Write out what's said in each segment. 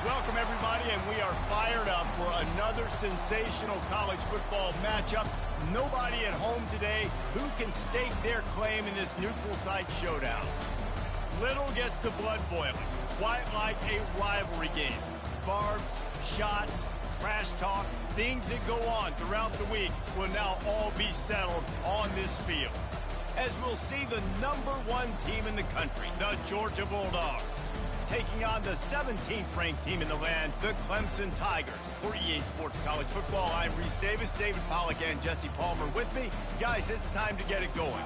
Welcome, everybody, and we are fired up for another sensational college football matchup. Nobody at home today who can stake their claim in this neutral site showdown. Little gets the blood boiling, quite like a rivalry game. Barbs, shots, trash talk, things that go on throughout the week will now all be settled on this field. As we'll see the #1 team in the country, the Georgia Bulldogs, taking on the 17th ranked team in the land, the Clemson Tigers. For EA Sports College Football, I'm Reese Davis, David Pollack, and Jesse Palmer with me. Guys, it's time to get it going.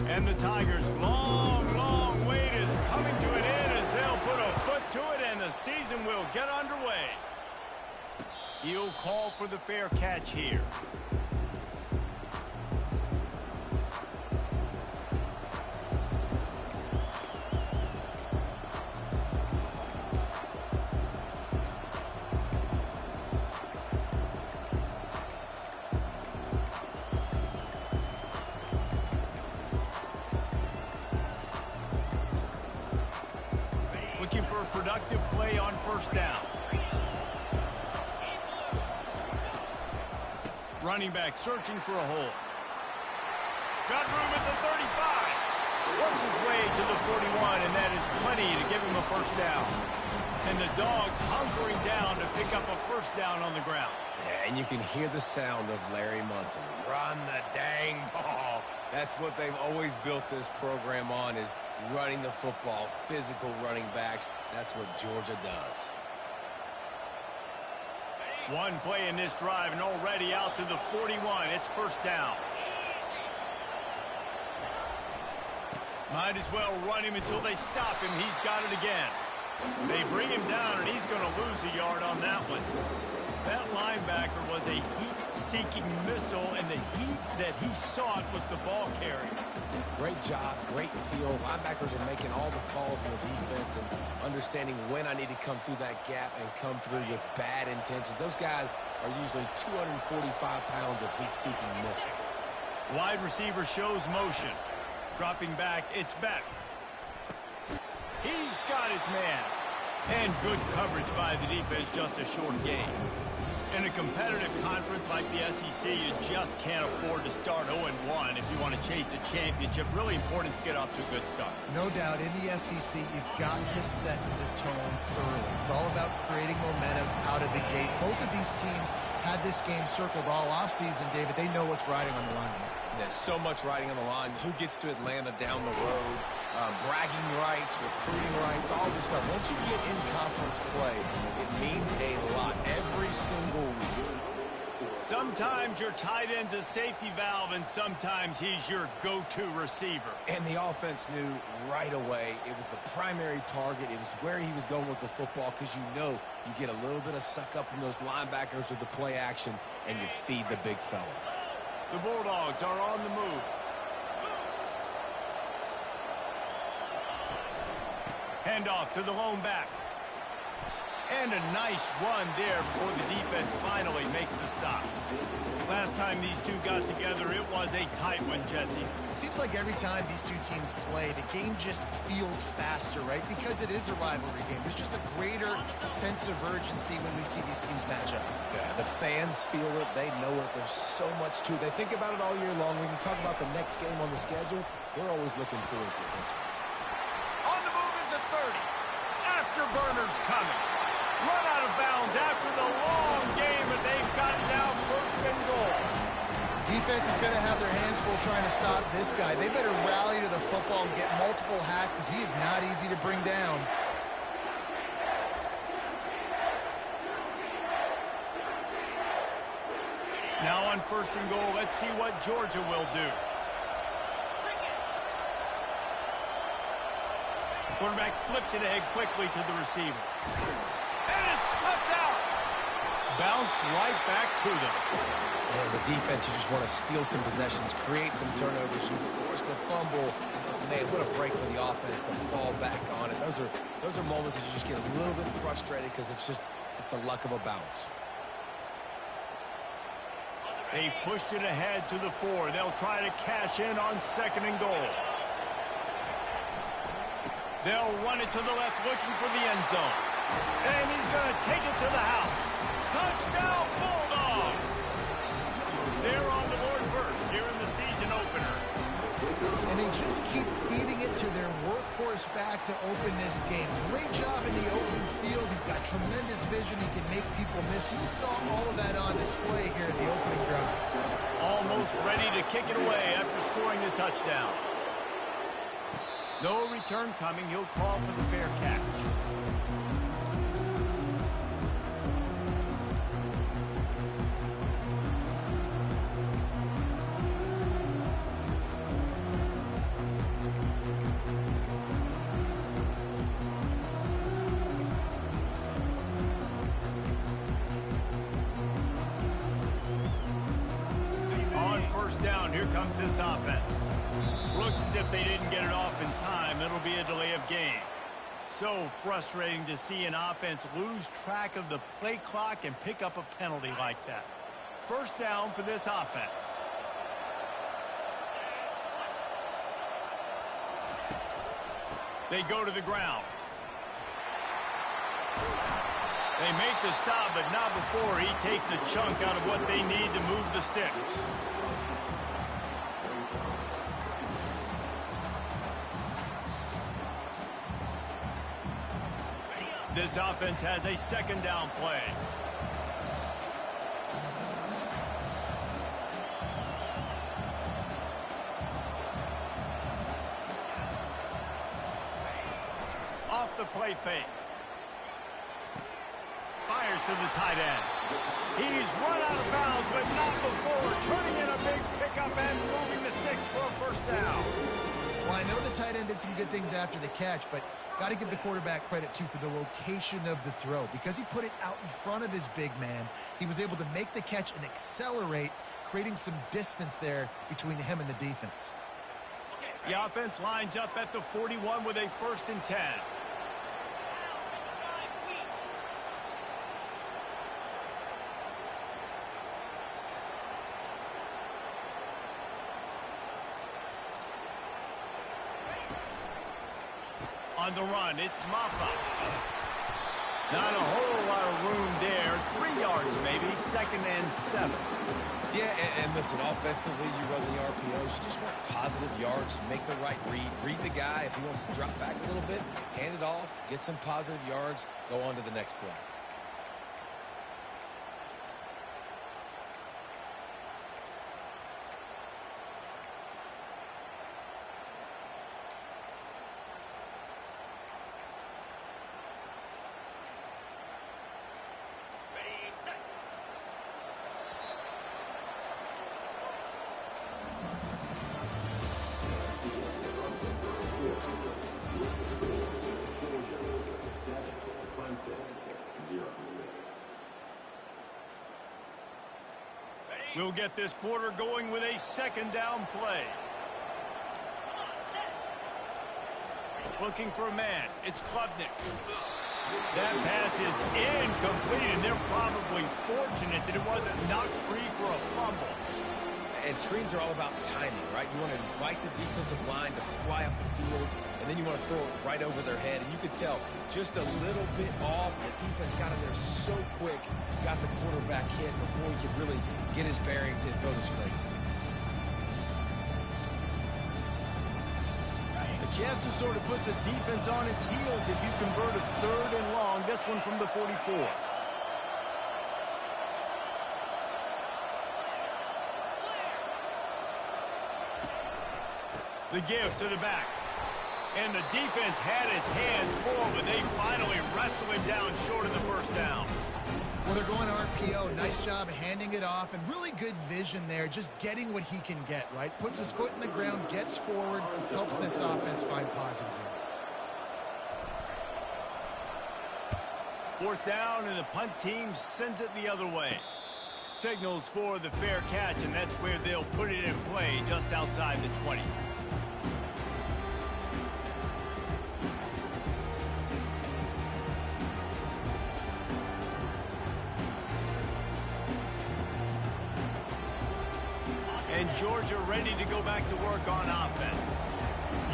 And the Tigers' long wait is coming to an end as they'll put a foot to it and the season will get underway. He'll call for the fair catch here. Looking for a productive play on first down. Running back searching for a hole. Got room at the 35. Works his way to the 41, and that is plenty to give him a first down. And the Dogs hunkering down to pick up a first down on the ground. Yeah, and you can hear the sound of Larry Munson. Run the dang ball. That's what they've always built this program on, is running the football, physical running backs. That's what Georgia does. One play in this drive and already out to the 41. It's first down. Might as well run him until they stop him. He's got it again. They bring him down, and he's going to lose a yard on that one. That linebacker was a heat-seeking missile, and the heat that he sought was the ball carrier. Great job, great feel. Linebackers are making all the calls in the defense and understanding when I need to come through that gap and come through with bad intentions. Those guys are usually 245 pounds of heat-seeking missile. Wide receiver shows motion. Dropping back, it's Beck. He's got his man. And good coverage by the defense, just a short gain. In a competitive conference like the SEC, you just can't afford to start 0-1 if you want to chase a championship. Really important to get off to a good start. No doubt, in the SEC, you've got to set the tone early. It's all about creating momentum out of the gate. Both of these teams had this game circled all offseason, David. They know what's riding on the line. There's so much riding on the line. Who gets to Atlanta down the road? Bragging rights, recruiting rights, all this stuff. Once you get in conference play, it means a lot every single week. Sometimes your tight end's a safety valve, and sometimes he's your go-to receiver. And the offense knew right away it was the primary target. It was where he was going with the football, because you know you get a little bit of suck up from those linebackers with the play action, and you feed the big fella. The Bulldogs are on the move. Handoff to the lone back. And a nice run there before the defense finally makes the stop. Last time these two got together, it was a tight one, Jesse. It seems like every time these two teams play, the game just feels faster, right? Because it is a rivalry game. There's just a greater sense of urgency when we see these teams match up. Yeah, the fans feel it. They know it. There's so much to it. They think about it all year long. We can talk about the next game on the schedule. They're always looking forward to this one. On the move is the 30. Afterburners coming. Run out of bounds after the long game, but they've got it now first and goal. Defense is going to have their hands full trying to stop this guy. They better rally to the football and get multiple hats, because he is not easy to bring down. Now on first and goal, let's see what Georgia will do. Quarterback flips it ahead quickly to the receiver. And is swept out. Bounced right back to them. As a defense, you just want to steal some possessions, create some turnovers. You force the fumble. Man, what a break for the offense to fall back on it. Those are moments that you just get a little bit frustrated because it's the luck of a bounce. They've pushed it ahead to the 4. They'll try to cash in on 2nd and goal. They'll run it to the left, looking for the end zone. And he's going to take it to the house. Touchdown, Bulldogs! They're on the board first here in the season opener. And they just keep feeding it to their workhorse back to open this game. Great job in the open field. He's got tremendous vision. He can make people miss. You saw all of that on display here in the opening drive. Almost ready to kick it away after scoring the touchdown. No return coming. He'll call for the fair catch. Down, here comes this offense. Looks as if they didn't get it off in time. It'll be a delay of game. So frustrating to see an offense lose track of the play clock and pick up a penalty like that. First down for this offense. They go to the ground. They make the stop, but not before he takes a chunk out of what they need to move the sticks. This offense has a 2nd down play. Off the play fake. Fires to the tight end. He's run out of bounds, but not before turning in a big pickup and moving the sticks for a first down. Well, I know the tight end did some good things after the catch, but got to give the quarterback credit, too, for the location of the throw. Because he put it out in front of his big man, he was able to make the catch and accelerate, creating some distance there between him and the defense. The offense lines up at the 41 with a 1st and 10. On the run, it's Maffa. Not a whole lot of room there. 3 yards maybe, 2nd and 7. Yeah, and listen, offensively, you run the RPOs. You just want positive yards, make the right read. Read the guy. If he wants to drop back a little bit, hand it off, get some positive yards, go on to the next play. We'll get this quarter going with a 2nd down play. Looking for a man. It's Klubnik. That pass is incomplete, and they're probably fortunate that it wasn't knocked free for a fumble. And screens are all about timing, right? You want to invite the defensive line to fly up the field, and then you want to throw it right over their head. And you could tell just a little bit off. The defense got in there so quick, got the quarterback hit before he could really get his bearings and throw the screen. A chance to sort of put the defense on its heels if you convert a 3rd and long. This one from the 44. The give to the back. And the defense had his hands full, but they finally wrestle him down short of the 1st down. Well, they're going RPO. Nice job handing it off, and really good vision there, just getting what he can get, right? Puts his foot in the ground, gets forward, helps this offense find positive yards. Fourth down, and the punt team sends it the other way. Signals for the fair catch, and that's where they'll put it in play, just outside the 20. And Georgia ready to go back to work on offense.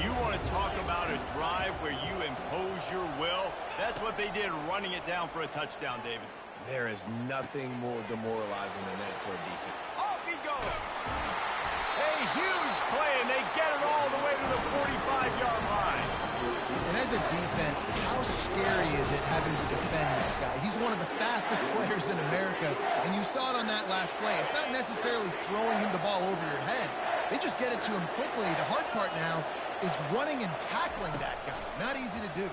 You want to talk about a drive where you impose your will? That's what they did, running it down for a touchdown, David. There is nothing more demoralizing than that for a defense. Off he goes. A huge play, and they get it all the way to the 45-yard line. And as a defense, how scary is it having to defend this guy? He's one of the fastest players in America, and you saw it on that last play. It's not necessarily throwing him the ball over your head. They just get it to him quickly. The hard part now is running and tackling that guy. Not easy to do.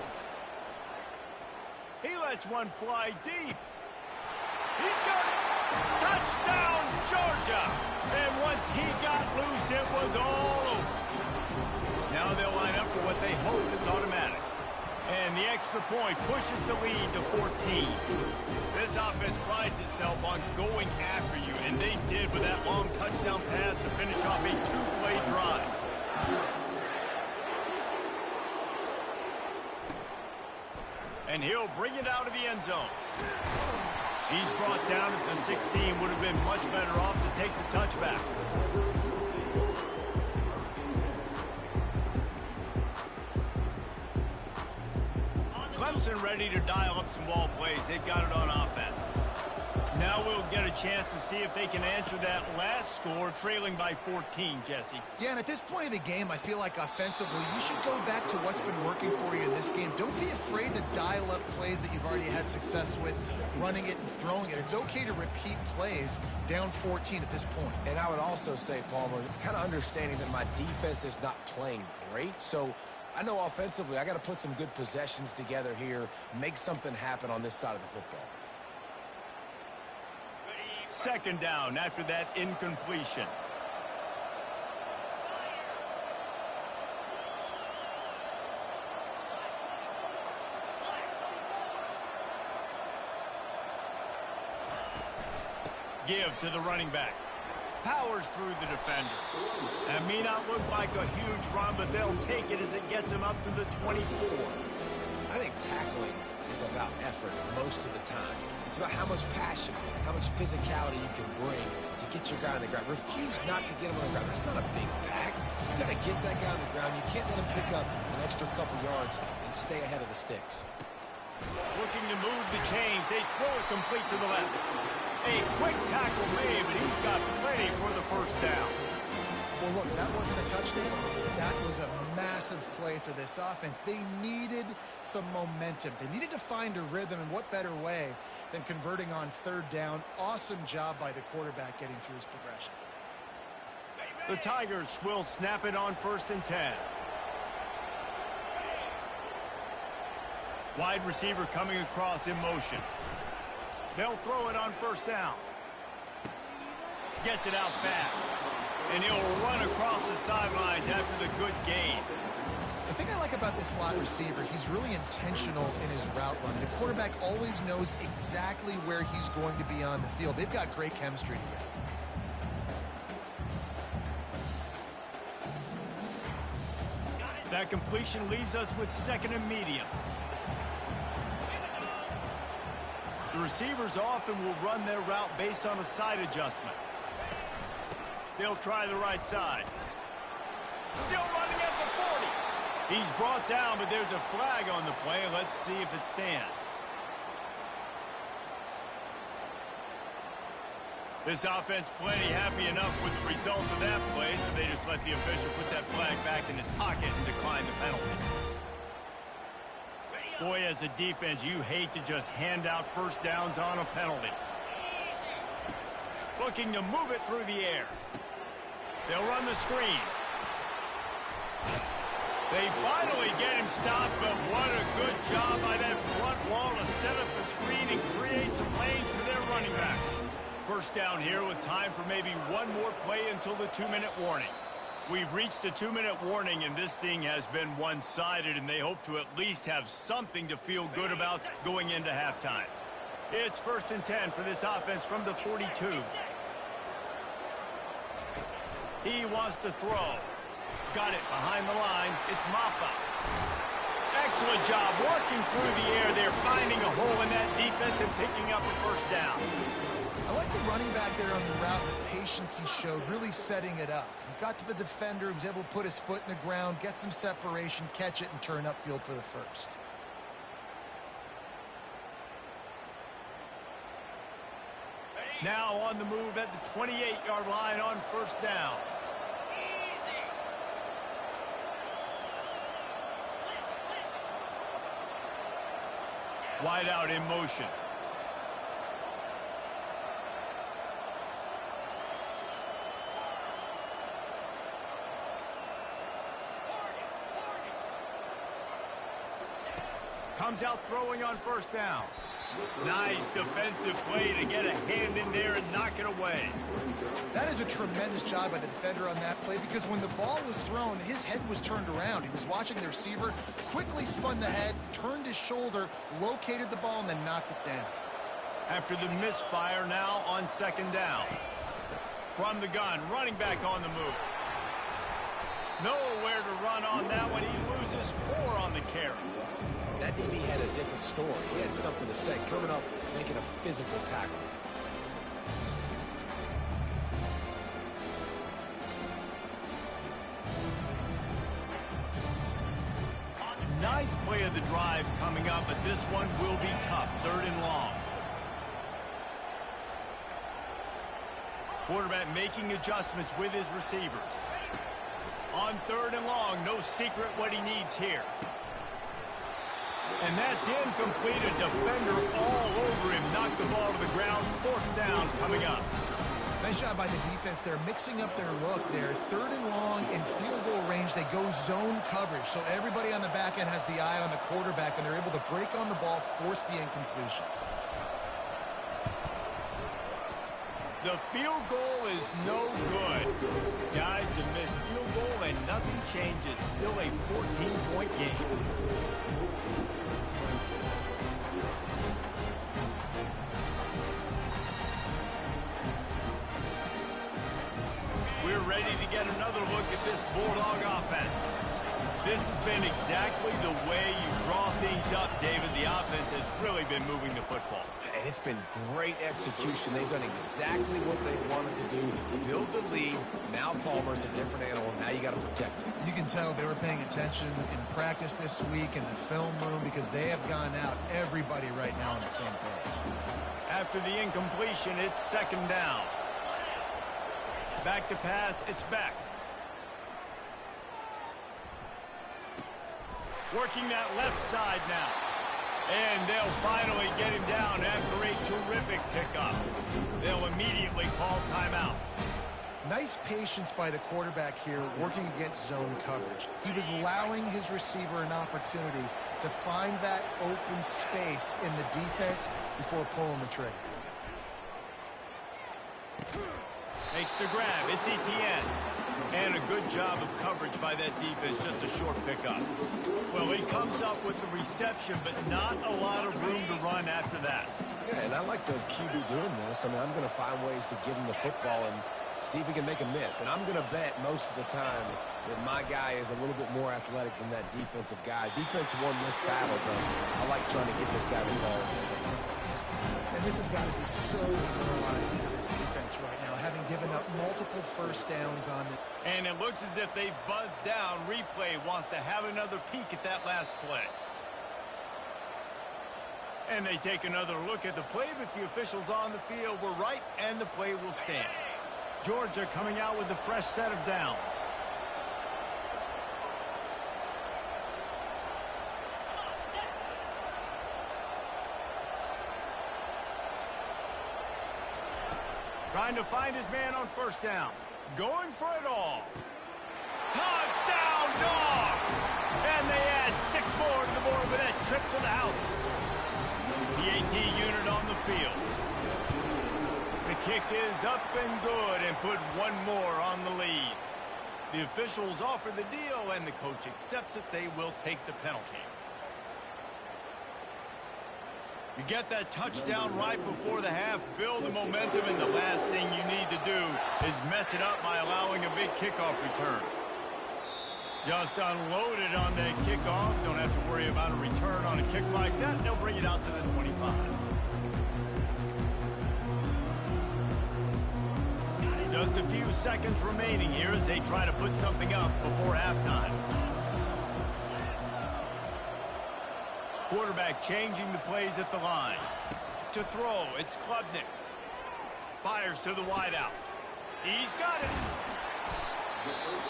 He lets one fly deep. He's got it. Touchdown, Georgia. And once he got loose, it was all over. Now they'll line up for what they hope is automatic. And the extra point pushes the lead to 14. This offense prides itself on going after you, and they did with that long touchdown pass to finish off a two-play drive. And he'll bring it out of the end zone. He's brought down at the 16. Would have been much better off to take the touchback. Clemson ready to dial up some ball plays. They've got it on offense. Now we'll get a chance to see if they can answer that last score, trailing by 14, Jesse. Yeah, and at this point of the game, I feel like offensively, you should go back to what's been working for you in this game. Don't be afraid to dial up plays that you've already had success with, running it and throwing it. It's okay to repeat plays down 14 at this point. And I would also say, Palmer, kind of understanding that my defense is not playing great, so I know offensively I got to put some good possessions together here, make something happen on this side of the football. Second down after that incompletion. Give to the running back. Powers through the defender. That may not look like a huge run, but they'll take it as it gets him up to the 24. I think tackling is about effort most of the time. It's about how much passion, how much physicality you can bring to get your guy on the ground. Refuse not to get him on the ground. That's not a big pack. You got to get that guy on the ground. You can't let him pick up an extra couple yards and stay ahead of the sticks. Looking to move the chains. They throw it complete to the left. A quick tackle made, but he's got plenty for the first down. Well, look, that wasn't a touchdown. That was a massive play for this offense. They needed some momentum. They needed to find a rhythm, and what better way than converting on third down. Awesome job by the quarterback getting through his progression. The Tigers will snap it on 1st and 10. Wide receiver coming across in motion. They'll throw it on 1st down. Gets it out fast. And he'll run across the sidelines after the good gain. The thing I like about this slot receiver, he's really intentional in his route running. The quarterback always knows exactly where he's going to be on the field. They've got great chemistry together. That completion leaves us with 2nd and medium. The receivers often will run their route based on a side adjustment. They'll try the right side. Still running at the 40. He's brought down, but there's a flag on the play. Let's see if it stands. This offense plenty happy enough with the result of that play, so they just let the official put that flag back in his pocket and decline the penalty. Boy, as a defense, you hate to just hand out 1st downs on a penalty. Looking to move it through the air. They'll run the screen. They finally get him stopped, but what a good job by that front wall to set up the screen and create some lanes for their running back. 1st down here with time for maybe one more play until the 2-minute warning. We've reached the 2-minute warning, and this thing has been one-sided, and they hope to at least have something to feel good about going into halftime. It's 1st and 10 for this offense from the 42. He wants to throw. Got it behind the line. It's Maffa. Excellent job working through the air. They're finding a hole in that defense and picking up a first down. I like the running back there on the route, the patience he showed, really setting it up. He got to the defender, he was able to put his foot in the ground, get some separation, catch it, and turn upfield for the first. Now on the move at the 28-yard line on first down. Wide out in motion. Comes out throwing on first down. Nice defensive play to get a hand in there and knock it away. That is a tremendous job by the defender on that play, because when the ball was thrown, his head was turned around. He was watching the receiver, quickly spun the head, turned his shoulder, located the ball, and then knocked it down. After the misfire, now on second down. From the gun, running back on the move. Nowhere to run on that one. He loses 4 on the carry. That DB had a different story. He had something to say, coming up, making a physical tackle. Ninth play of the drive coming up, but this one will be tough. 3rd and long. Quarterback making adjustments with his receivers. On 3rd and long, no secret what he needs here. And that's incomplete. A defender all over him. Knocked the ball to the ground. 4th down coming up. Nice job by the defense there, mixing up their look there. 3rd and long in field goal range. They go zone coverage, so everybody on the back end has the eye on the quarterback, and they're able to break on the ball, force the incompletion. The field goal is no good. Guys, a missed field goal and nothing changes. Still a 14-point game. We're ready to get another look at this Bulldog offense. This has been exactly the way you draw things up, David. The offense has really been moving the football. And it's been great execution. They've done exactly what they wanted to do. Build the lead. Now Palmer's a different animal. Now you got to protect him. You can tell they were paying attention in practice this week in the film room, because they have gone out, everybody right now on the same page. After the incompletion, it's 2nd down. Back to pass, it's back. Working that left side now. And they'll finally get him down after a terrific pickup. They'll immediately call timeout. Nice patience by the quarterback here, working against zone coverage. He was allowing his receiver an opportunity to find that open space in the defense before pulling the trigger. Makes the grab. It's Etienne. And a good job of coverage by that defense. Just a short pickup. Well, he comes up with the reception, but not a lot of room to run after that. Yeah, and I like the QB doing this. I mean, I'm going to find ways to give him the football and see if he can make a miss. And I'm going to bet most of the time that my guy is a little bit more athletic than that defensive guy. Defense won this battle, but I like trying to get this guy the ball in space. And this has got to be so demoralizing for this defense right now, having given up multiple first downs on it. And it looks as if they've buzzed down. Replay wants to have another peek at that last play. And they take another look at the play, but the officials on the field were right, and the play will stand. Georgia coming out with a fresh set of downs. Trying to find his man on first down. Going for it all. Touchdown, Dogs! And they add 6 more to the board with that trip to the house. The AT unit on the field. The kick is up and good, and put 1 more on the lead. The officials offer the deal, and the coach accepts it. They will take the penalty. You get that touchdown right before the half, build the momentum, and the last thing you need to do is mess it up by allowing a big kickoff return. Just unloaded on that kickoff. Don't have to worry about a return on a kick like that. They'll bring it out to the 25. Just a few seconds remaining here as they try to put something up before halftime. Quarterback changing the plays at the line. To throw, it's Klubnik. Fires to the wideout. He's got it.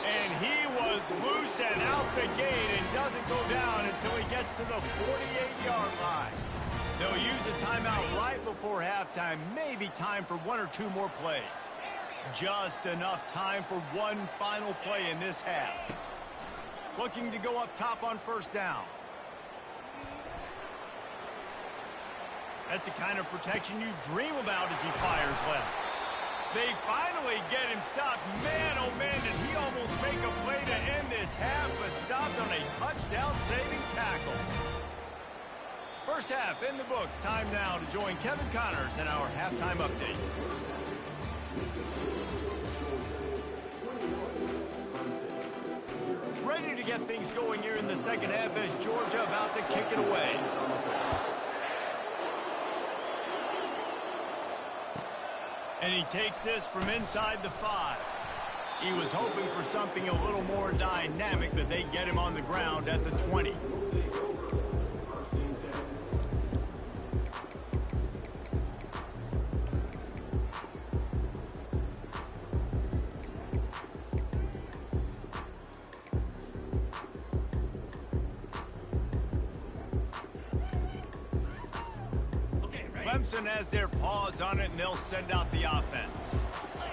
And he was loose and out the gate and doesn't go down until he gets to the 48-yard line. They'll use a timeout right before halftime. Maybe time for one or two more plays. Just enough time for one final play in this half. Looking to go up top on first down. That's the kind of protection you dream about as he fires left. They finally get him stopped. Man, oh man, did he almost make a play to end this half, but stopped on a touchdown-saving tackle. First half in the books. Time now to join Kevin Connors in our halftime update. Ready to get things going here in the second half as Georgia about to kick it away. And he takes this from inside the 5. He was hoping for something a little more dynamic, but they get him on the ground at the 20. Clemson has their paws on it, and they'll send out the offense.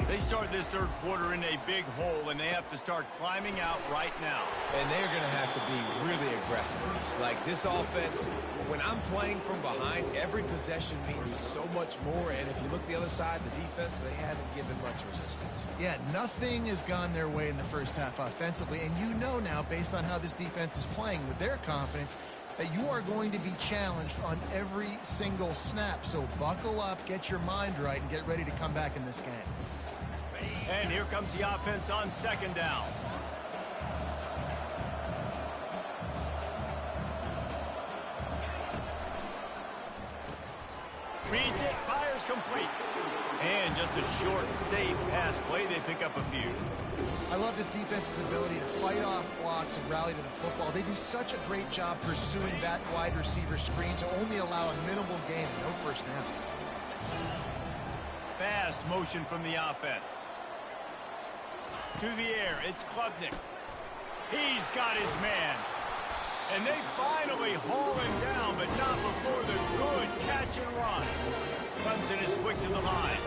They start this third quarter in a big hole, and they have to start climbing out right now. And they're going to have to be really aggressive. Like this offense, when I'm playing from behind, every possession means so much more. And if you look the other side, the defense, they haven't given much resistance. Yeah, nothing has gone their way in the first half offensively. And you know now, based on how this defense is playing with their confidence, that you are going to be challenged on every single snap. So buckle up, get your mind right, and get ready to come back in this game. And here comes the offense on second down. Reads it, fires complete. And just a short, safe pass play. They pick up a few. I love this defense's ability to fight off blocks and rally to the football. They do such a great job pursuing that wide receiver screen to only allow a minimal gain, no first down. Fast motion from the offense. To the air, it's Klubnik. He's got his man. And they finally haul him down, but not before the good catch and run. Clemson is quick to the line.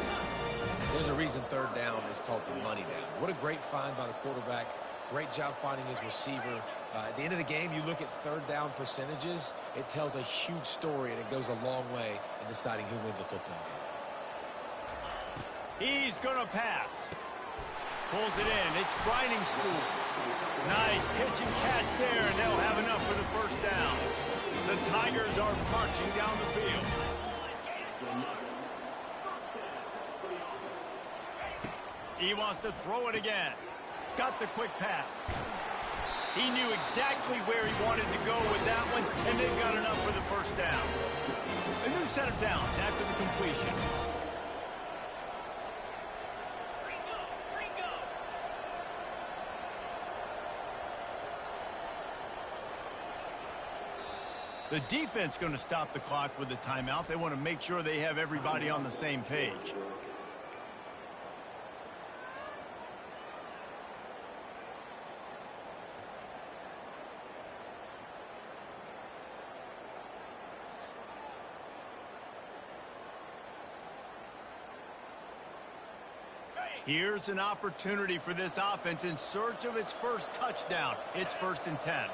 There's a reason third down is called the money down. What a great find by the quarterback. Great job finding his receiver. At the end of the game, you look at third down percentages. It tells a huge story, and it goes a long way in deciding who wins a football game. He's going to pass. Pulls it in. It's grinding school. Nice pitch and catch there, and they'll have enough for the first down. The Tigers are marching down the field. He wants to throw it again. Got the quick pass. He knew exactly where he wanted to go with that one, and they've got enough for the first down. A new set of downs after the completion. The defense going to stop the clock with a timeout. They want to make sure they have everybody on the same page. Here's an opportunity for this offense in search of its first touchdown. It's 1st and 10.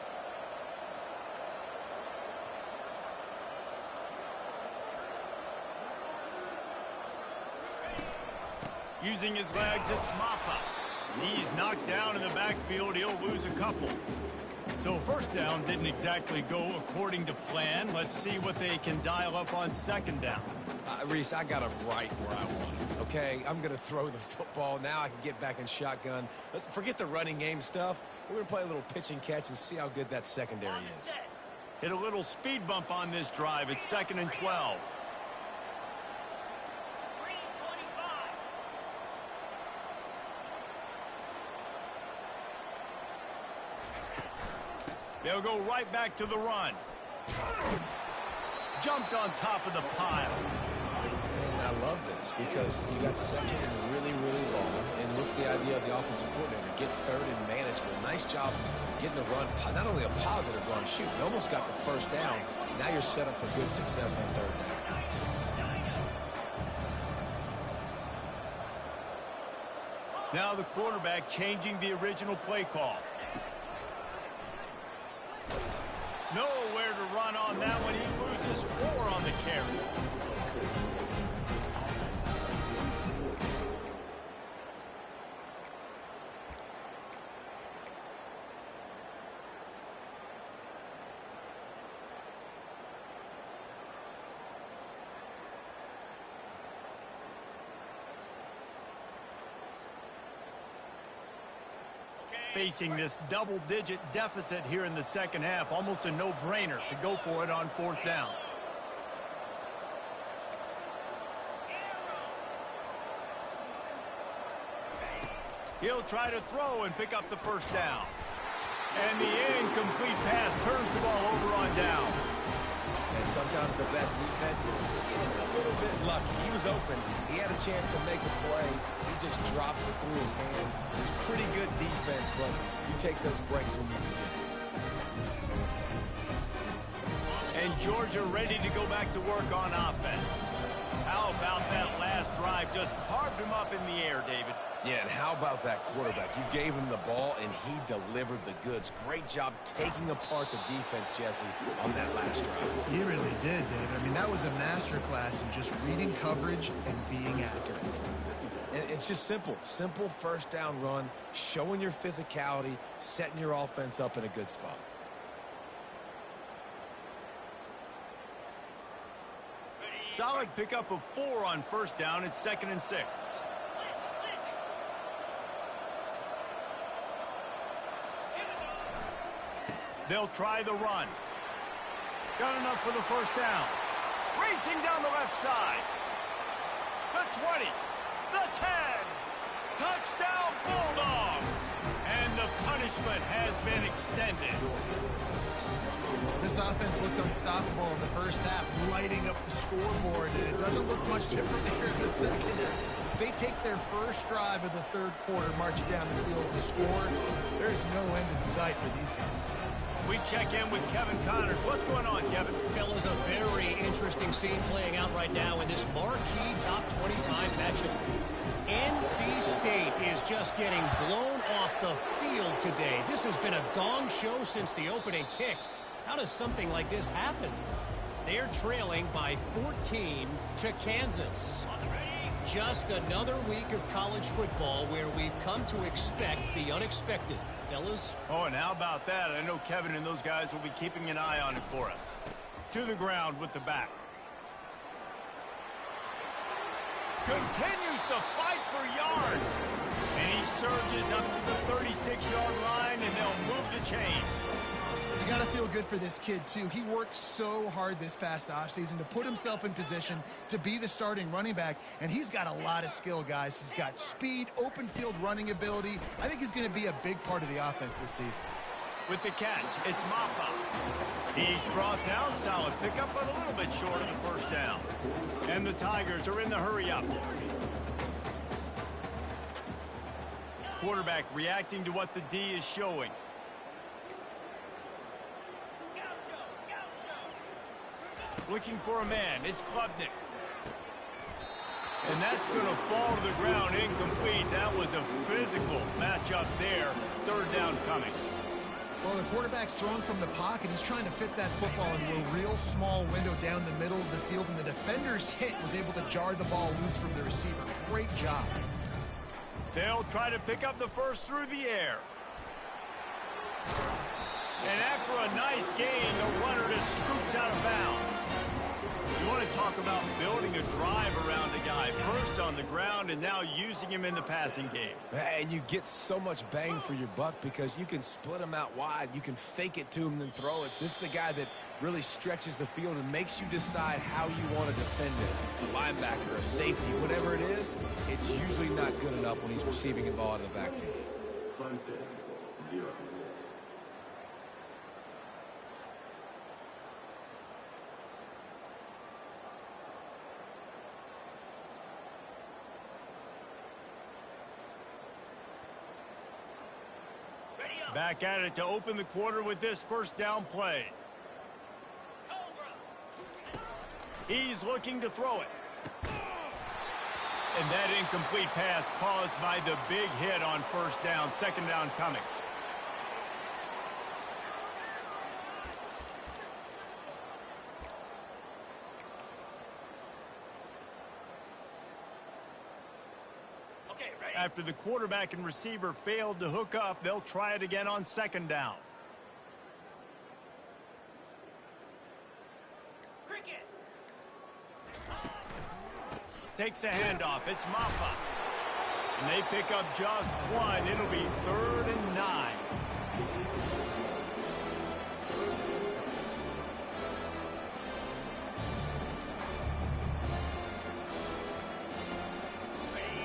Using his legs, it's Maffa. He's knocked down in the backfield. He'll lose a couple. So first down didn't exactly go according to plan. Let's see what they can dial up on second down. Reese, I got him right where I want him. Okay, I'm going to throw the football. Now I can get back in shotgun. Let's forget the running game stuff. We're going to play a little pitch and catch and see how good that secondary is. Hit a little speed bump on this drive. It's 2nd and 12. They'll go right back to the run. Jumped on top of the pile. And I love this because you got second and really, really long. And what's the idea of the offensive coordinator? Get third and manageable. Nice job getting the run. Not only a positive run, shoot, you almost got the first down. Now you're set up for good success on third down. Now the quarterback changing the original play call. Nowhere to run on that one. He loses 4 on the carry. Facing this double-digit deficit here in the second half, almost a no-brainer to go for it on fourth down. He'll try to throw and pick up the first down. And the incomplete pass turns the ball over on downs. And sometimes the best defense is getting a little bit lucky. He was open. He had a chance to make a play. He just drops it through his hand. It was pretty good defense, but you take those breaks when you can get it. And Georgia ready to go back to work on offense. How about that last drive? Just carved him up in the air, David. Yeah, and how about that quarterback? You gave him the ball, and he delivered the goods. Great job taking apart the defense, Jesse, on that last drive. He really did, David. I mean, that was a masterclass in just reading coverage and being accurate. And it's just simple. Simple first down run, showing your physicality, setting your offense up in a good spot. Solid pickup of 4 on first down. It's 2nd and 6. They'll try the run. Got enough for the first down. Racing down the left side. The 20. The 10. Touchdown Bulldogs. And the punishment has been extended. This offense looked unstoppable in the first half, lighting up the scoreboard, and it doesn't look much different here in the second. They take their first drive of the third quarter, march down the field and score. There's no end in sight for these guys. We check in with Kevin Connors. What's going on, Kevin? Fellas, a very interesting scene playing out right now in this marquee top 25 matchup. NC State is just getting blown off the field today. This has been a gong show since the opening kick. How does something like this happen? They're trailing by 14 to Kansas. Just another week of college football where we've come to expect the unexpected. Fellas? Oh, and how about that? I know Kevin and those guys will be keeping an eye on it for us. To the ground with the back. Continues to fight for yards. And he surges up to the 36-yard line, and they'll move the chain. You got to feel good for this kid, too. He worked so hard this past offseason to put himself in position to be the starting running back, and he's got a lot of skill, guys. He's got speed, open field running ability. I think he's going to be a big part of the offense this season. With the catch, it's Maffa. He's brought down, solid pickup, but a little bit short of the first down. And the Tigers are in the hurry-up. Quarterback reacting to what the D is showing. Looking for a man. It's Klubnik. And that's going to fall to the ground incomplete. That was a physical matchup there. Third down coming. Well, the quarterback's thrown from the pocket. He's trying to fit that football into a real small window down the middle of the field, and the defender's hit was able to jar the ball loose from the receiver. Great job. They'll try to pick up the first through the air. And after a nice gain, the runner just scoops out of bounds. You want to talk about building a drive around a guy. First on the ground and now using him in the passing game. And you get so much bang for your buck because you can split him out wide. You can fake it to him and then throw it. This is a guy that really stretches the field and makes you decide how you want to defend it. A linebacker, a safety, whatever it is, it's usually not good enough when he's receiving the ball out of the backfield. Back at it to open the quarter with this first down play. He's looking to throw it. And that incomplete pass caused by the big hit on first down. Second down coming. After the quarterback and receiver failed to hook up, they'll try it again on second down. Cricket. Takes the handoff. It's Maffa. And they pick up just one. It'll be 3rd and 9.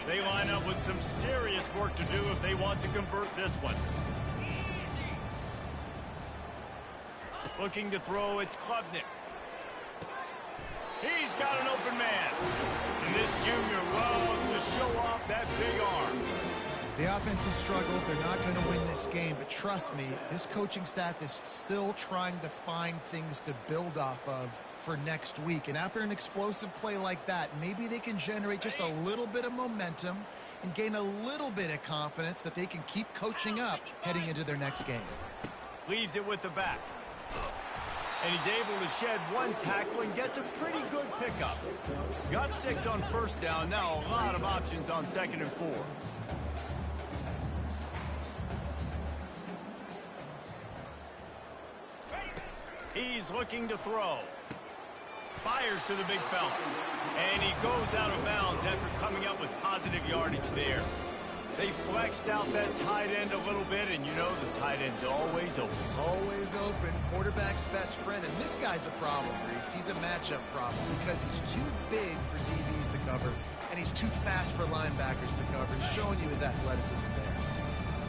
They line up with some serious work to do if they want to convert this one. Looking to throw, it's Klubnik. He's got an open man. And this junior loves to show off that big arm. The offense has struggled. They're not going to win this game, but trust me, this coaching staff is still trying to find things to build off of for next week. And after an explosive play like that, maybe they can generate just a little bit of momentum and gain a little bit of confidence that they can keep coaching up heading into their next game. Leaves it with the back. And he's able to shed one tackle and gets a pretty good pickup. Got 6 on first down. Now a lot of options on 2nd and 4. He's looking to throw. Fires to the big fella. And he goes out of bounds after coming up with positive yardage there. They flexed out that tight end a little bit, and you know the tight end's always open. Always open. Quarterback's best friend. And this guy's a problem, Reese. He's a matchup problem because he's too big for DBs to cover, and he's too fast for linebackers to cover. He's showing you his athleticism there.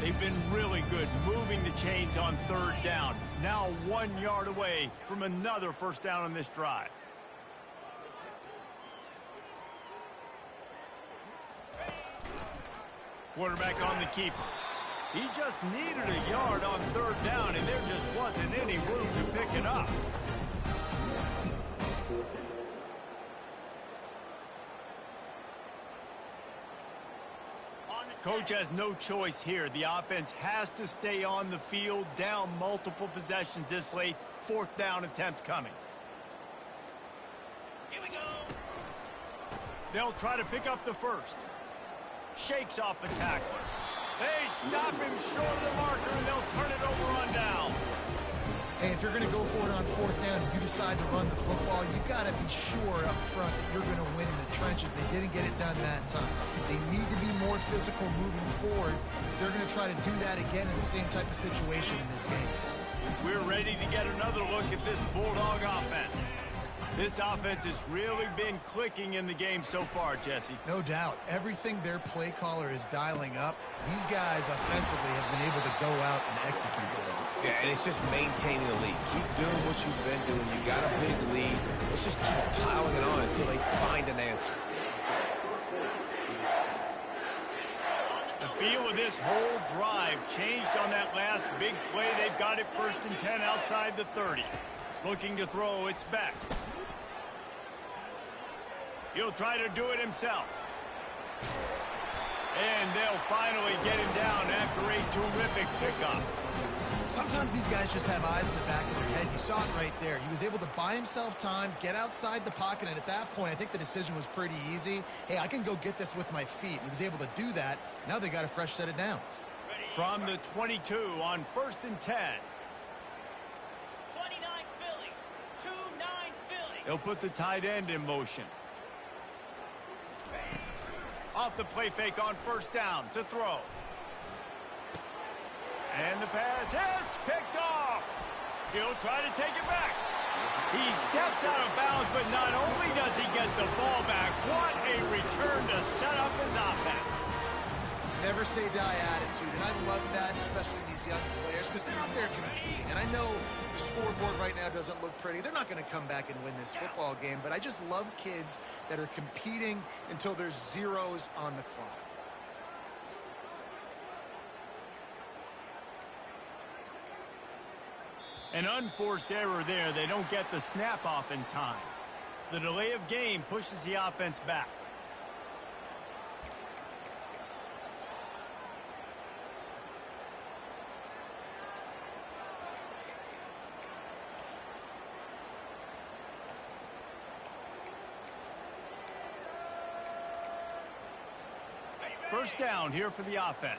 They've been really good moving the chains on 3rd down. Now 1 yard away from another first down on this drive. Quarterback on the keeper. He just needed a yard on 3rd down, and there just wasn't any room to pick it up. Coach has no choice here. The offense has to stay on the field, down multiple possessions this late. 4th down attempt coming. Here we go. They'll try to pick up the first. Shakes off a tackler. They stop him short of the marker, and they'll turn it over on down. Hey, if you're going to go for it on 4th down and you decide to run the football, you got to be sure up front that you're going to win in the trenches. They didn't get it done that time. They need to be more physical moving forward. They're going to try to do that again in the same type of situation in this game. We're ready to get another look at this Bulldog offense. This offense has really been clicking in the game so far, Jesse. No doubt. Everything their play caller is dialing up, these guys offensively have been able to go out and execute it. Yeah, and it's just maintaining the lead. Keep doing what you've been doing. You got a big lead. Let's just keep piling it on until they find an answer. The feel of this whole drive changed on that last big play. They've got it 1st and 10 outside the 30. Looking to throw, it's back. He'll try to do it himself. And they'll finally get him down after a terrific pickup. Sometimes these guys just have eyes in the back of their head. You saw it right there. He was able to buy himself time, get outside the pocket, and at that point, I think the decision was pretty easy. Hey, I can go get this with my feet. He was able to do that. Now they got a fresh set of downs. From the 22 on 1st and 10. 29 Philly. 2-9 Philly. He'll put the tight end in motion. Off the play fake on 1st down to throw. And the pass hits, picked off. He'll try to take it back. He steps out of bounds, but not only does he get the ball back, what a return to set up his offense. Never say die attitude, and I love that, especially these young players, because they're out there competing. And I know the scoreboard right now doesn't look pretty. They're not going to come back and win this football game, but I just love kids that are competing until there's zeros on the clock. An unforced error there. They don't get the snap off in time. The delay of game pushes the offense back. First down here for the offense.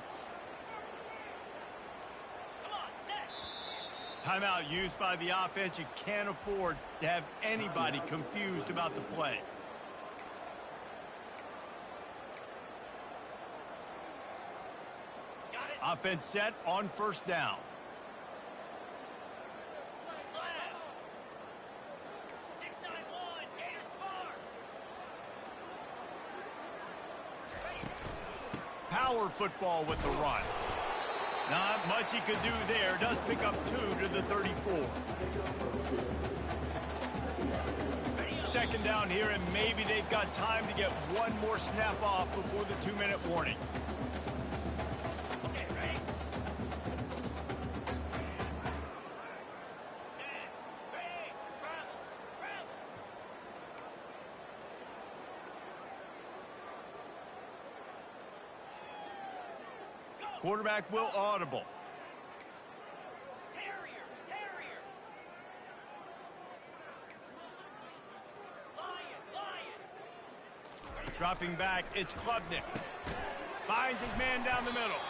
Timeout used by the offense. You can't afford to have anybody confused about the play. Offense set on 1st down. Power football with the run. Not much he could do there. Does pick up 2 to the 34. Second down here, and maybe they've got time to get one more snap off before the 2-minute warning. Okay, ready? 10, ready, travel. Quarterback will audible. Terrier. Lion. Dropping back, it's Klubnik. Finds his man down the middle.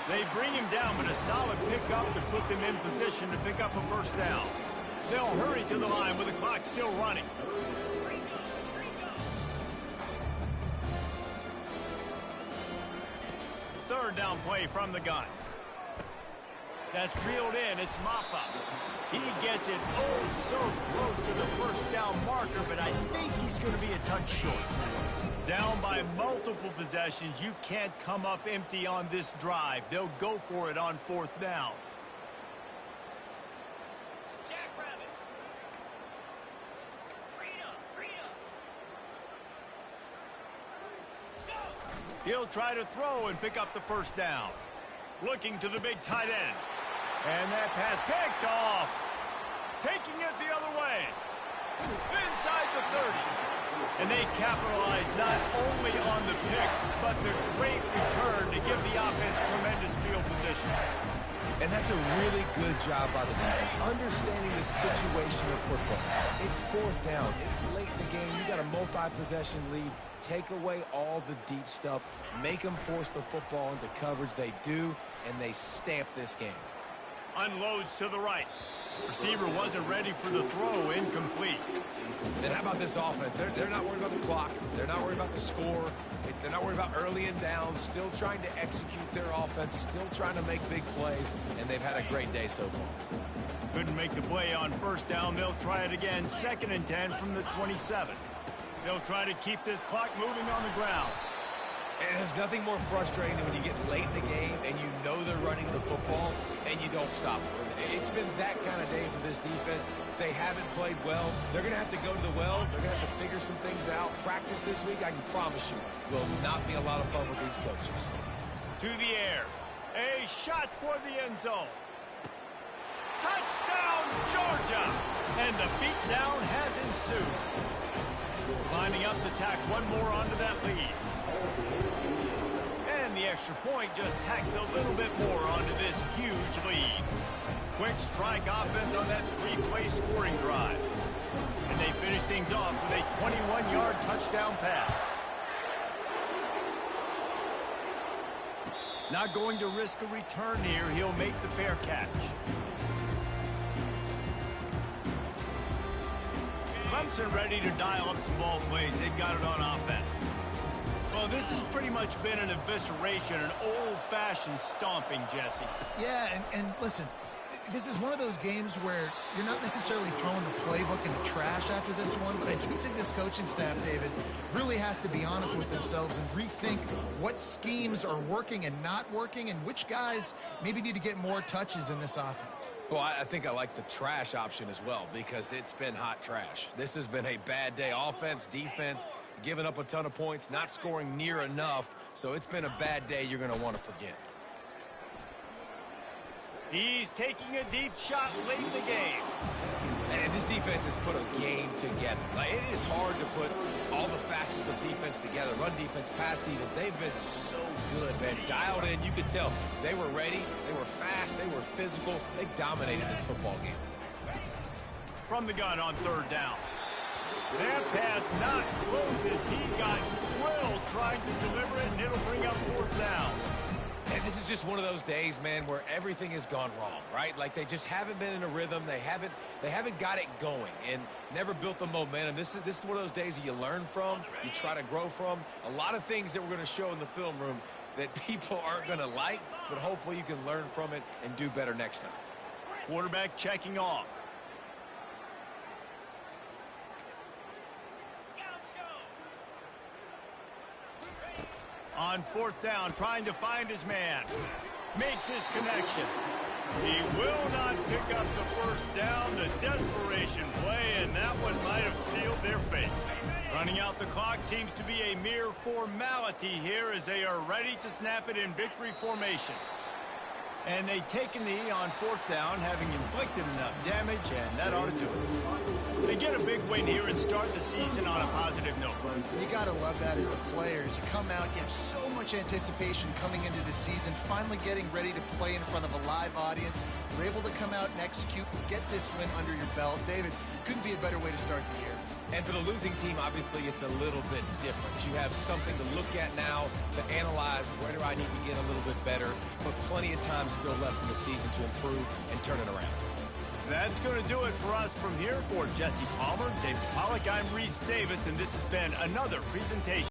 They bring him down, but a solid pickup to put them in position to pick up a 1st down. They'll hurry to the line with the clock still running. Third down play from the gun. That's reeled in. It's Maffa. He gets it so close to the 1st down marker, but I think he's going to be a touch short. Down by multiple possessions. You can't come up empty on this drive. They'll go for it on 4th down. Jackrabbit. Freedom. Go. He'll try to throw and pick up the 1st down. Looking to the big tight end. And that pass picked off. Taking it the other way. Inside the 30. And they capitalize not only on the pick, but the great return to give the offense tremendous field position. And that's a really good job by the defense, understanding the situation of football. It's 4th down. It's late in the game. You got a multi-possession lead. Take away all the deep stuff. Make them force the football into coverage. They do, and they stamp this game. Unloads to the right. Receiver wasn't ready for the throw. Incomplete. And how about this offense? They're not worried about the clock. They're not worried about the score. They're not worried about early and down. Still trying to execute their offense. Still trying to make big plays. And they've had a great day so far. Couldn't make the play on 1st down. They'll try it again. 2nd and 10 from the 27. They'll try to keep this clock moving on the ground. And there's nothing more frustrating than when you get late in the game and you know they're running the football and you don't stop it. It's been that kind of day for this defense. They haven't played well. They're going to have to go to the well. They're going to have to figure some things out. Practice this week, I can promise you, will not be a lot of fun with these coaches. To the air. A shot toward the end zone. Touchdown, Georgia! And the beatdown has ensued. Lining up to tack one more onto that lead. And the extra point just tacks a little bit more onto this huge lead. Quick strike offense on that three-play scoring drive. And they finish things off with a 21-yard touchdown pass. Not going to risk a return here. He'll make the fair catch. Clemson ready to dial up some ball plays. They've got it on offense. Well, this has pretty much been an evisceration, an old-fashioned stomping, Jesse. Yeah, and listen, this is one of those games where you're not necessarily throwing the playbook in the trash after this one, but I do think this coaching staff, David, really has to be honest with themselves and rethink what schemes are working and not working and which guys maybe need to get more touches in this offense. Well, I think I like the trash option as well because it's been hot trash. This has been a bad day. Offense, defense, giving up a ton of points, not scoring near enough. So it's been a bad day you're going to want to forget. He's taking a deep shot late in the game. And this defense has put a game together. Like, it is hard to put all the facets of defense together. Run defense, pass defense. They've been so good, man. Dialed in. You could tell they were ready. They were fast. They were physical. They dominated this football game. From the gun on third down. That pass not close as he got drilled trying to deliver it, and it'll bring up fourth down. And this is just one of those days, man, where everything has gone wrong, right? Like they just haven't been in a rhythm. They haven't got it going and never built the momentum. This is one of those days that you learn from, you try to grow from. A lot of things that we're going to show in the film room that people aren't going to like, but hopefully you can learn from it and do better next time. Quarterback checking off. On fourth down, trying to find his man. Makes his connection. He will not pick up the first down. The desperation play, and that one might have sealed their fate. Running out the clock seems to be a mere formality here as they are ready to snap it in victory formation. And they take a knee on fourth down, having inflicted enough damage, and that ought to do it. They get a big win here and start the season on a positive note. You got to love that as the players. You come out, you have so much anticipation coming into the season, finally getting ready to play in front of a live audience. You're able to come out and execute and get this win under your belt. David, couldn't be a better way to start the year. And for the losing team, obviously, it's a little bit different. You have something to look at now to analyze where do I need to get a little bit better, but plenty of time still left in the season to improve and turn it around. That's going to do it for us from here. For Jesse Palmer, David Pollack, I'm Reese Davis, and this has been another presentation